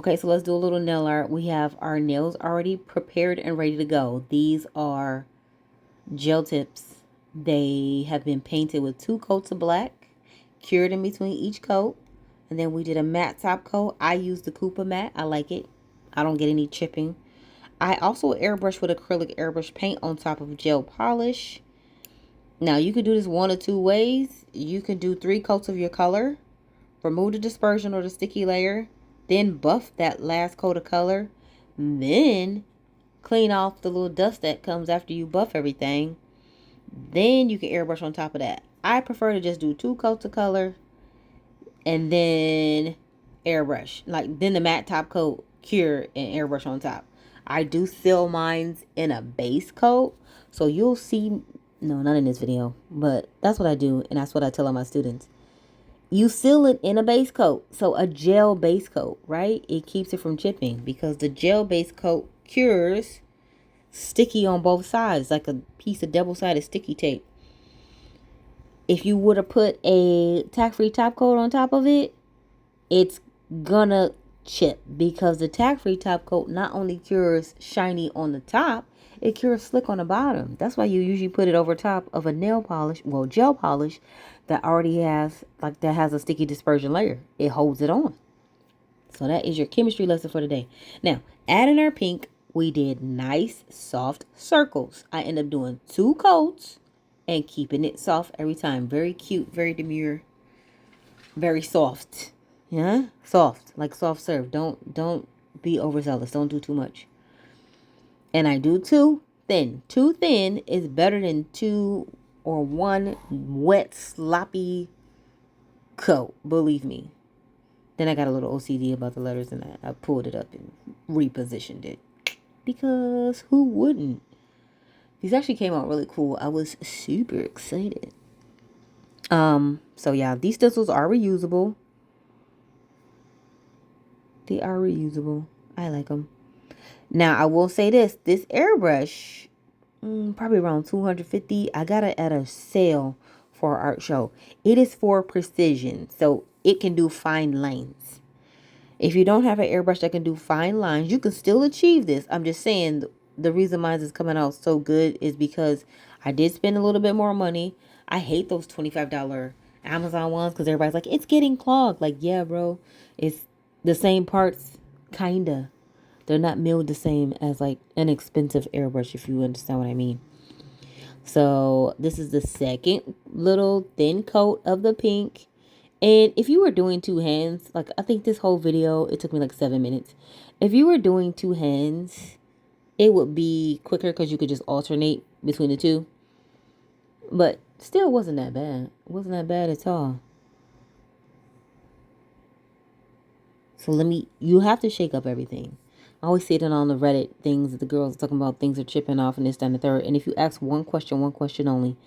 Okay, so let's do a little nail art. We have our nails already prepared and ready to go. These are gel tips. They have been painted with 2 coats of black, cured in between each coat. And then we did a matte top coat. I used the Koopa matte. I like it. I don't get any chipping. I also airbrush with acrylic airbrush paint on top of gel polish. Now you can do this one or two ways. You can do 3 coats of your color, remove the dispersion or the sticky layer, then buff that last coat of color, then clean off the little dust that comes after you buff everything. Then you can airbrush on top of that. I prefer to just do 2 coats of color and then airbrush. Like then the matte top coat, cure, and airbrush on top. I do seal mines in a base coat. So you'll see, no, not in this video, but that's what I do. And that's what I tell all my students. You seal it in a base coat. So a gel base coat, right? It keeps it from chipping because the gel base coat cures sticky on both sides, like a piece of double-sided sticky tape. If you would have put a tack-free top coat on top of it, it's gonna chip because the tack-free top coat not only cures shiny on the top, it cures slick on the bottom. That's why you usually put it over top of a nail polish, well, gel polish that already has, like that has a sticky dispersion layer. It holds it on. So that is your chemistry lesson for today. Now, adding our pink, we did nice, soft circles. I end up doing 2 coats and keeping it soft every time. Very cute, very demure, very soft. Yeah, soft, like soft serve. Don't be overzealous. Don't do too much. And I do 2 thin. 2 thin is better than 2 or 1 wet, sloppy coat. Believe me. Then I got a little OCD about the letters and I pulled it up and repositioned it. Because who wouldn't? These actually came out really cool. I was super excited. So yeah, these stencils are reusable. They are reusable. I like them. Now, I will say this airbrush, probably around $250. I got it at a sale for our art show. It is for precision, so it can do fine lines. If you don't have an airbrush that can do fine lines, you can still achieve this. I'm just saying the reason mine is coming out so good is because I did spend a little bit more money. I hate those $25 Amazon ones because everybody's like, it's getting clogged. Like, yeah, bro, it's the same parts, kinda. They're not milled the same as like an expensive airbrush, if you understand what I mean. So this is the second little thin coat of the pink. And if you were doing 2 hands, like I think this whole video, it took me like 7 minutes. If you were doing 2 hands, it would be quicker because you could just alternate between the 2. But still wasn't that bad. It wasn't that bad at all. So you have to shake up everything. I always see it on the Reddit things that the girls are talking about things are chipping off and this, that, and the third. And if you ask one question only,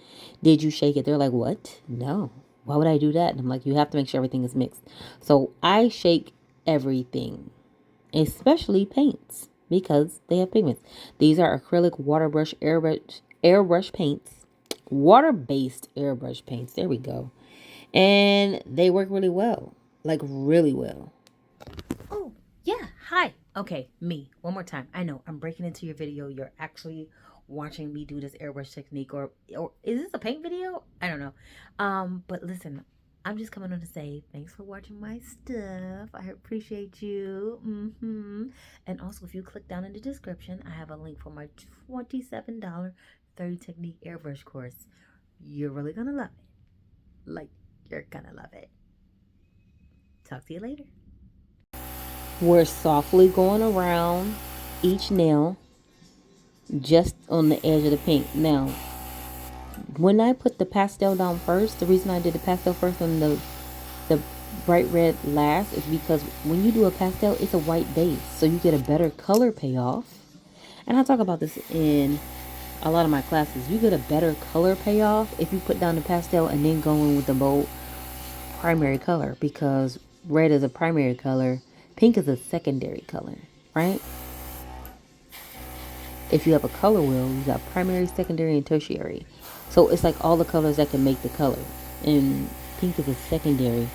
did you shake it? They're like, what? No. Why would I do that? And I'm like, you have to make sure everything is mixed. So I shake everything, especially paints, because they have pigments. These are acrylic waterbrush airbrush paints, water-based airbrush paints. There we go. And they work really well, like really well. Oh, yeah. Hi. Okay, me. One more time. I know I'm breaking into your video. You're actually watching me do this airbrush technique, or is this a paint video? I don't know. But listen, I'm just coming on to say thanks for watching my stuff. I appreciate you. And also, if you click down in the description, I have a link for my $27 30 technique airbrush course. You're really gonna love it. Like, you're gonna love it. Talk to you later. We're softly going around each nail just on the edge of the pink. Now, when I put the pastel down first, the reason I did the pastel first and the bright red last is because when you do a pastel, it's a white base, so you get a better color payoff. And I talk about this in a lot of my classes. You get a better color payoff if you put down the pastel and then go in with the bold primary color, because red is a primary color, pink is a secondary color, right? If you have a color wheel, you got primary, secondary, and tertiary. So it's like all the colors that can make the color. And pink is a secondary.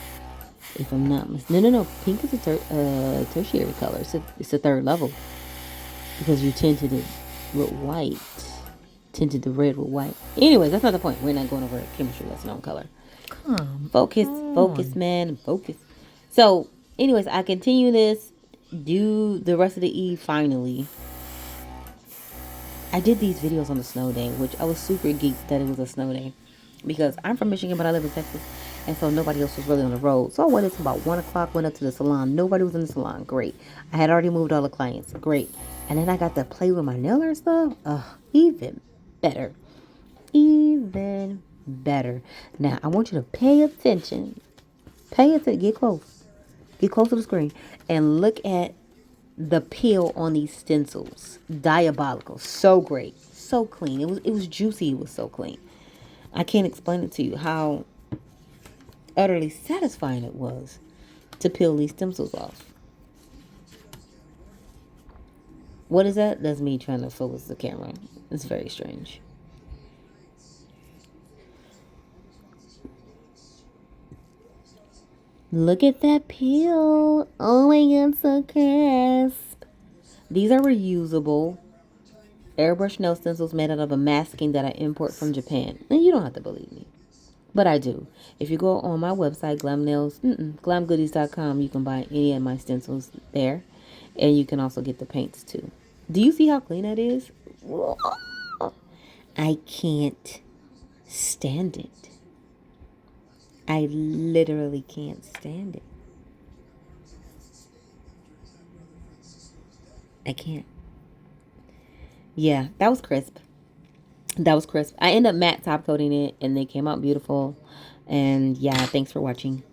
If I'm not no. Pink is a tertiary color. It's a third level because you tinted it with white. Tinted the red with white. Anyways, that's not the point. We're not going over a chemistry lesson on color. Focus, man, focus. So, anyways, I continue this. Do the rest of the E finally. I did these videos on the snow day, which I was super geeked that it was a snow day. Because I'm from Michigan, but I live in Texas. And so nobody else was really on the road. So I waited until about 1 o'clock, went up to the salon. Nobody was in the salon. Great. I had already moved all the clients. Great. And then I got to play with my nail art stuff. Even better. Even better. Now, I want you to pay attention. Pay attention. Get close. Get close to the screen. And look at the peel on these stencils. Diabolical. So great. So clean. It was juicy. It was so clean. I can't explain it to you how utterly satisfying it was to peel these stencils off. What is that? That's me trying to focus the camera. It's very strange. Look at that peel. Oh my god, so crisp. These are reusable airbrush nail stencils made out of a masking that I import from Japan. And you don't have to believe me, but I do. If you go on my website, glamgoodies.com, you can buy any of my stencils there. And you can also get the paints too. Do you see how clean that is? I can't stand it. I literally can't stand it. I can't. Yeah, that was crisp. That was crisp. I ended up matte top coating it and they came out beautiful. And yeah, thanks for watching.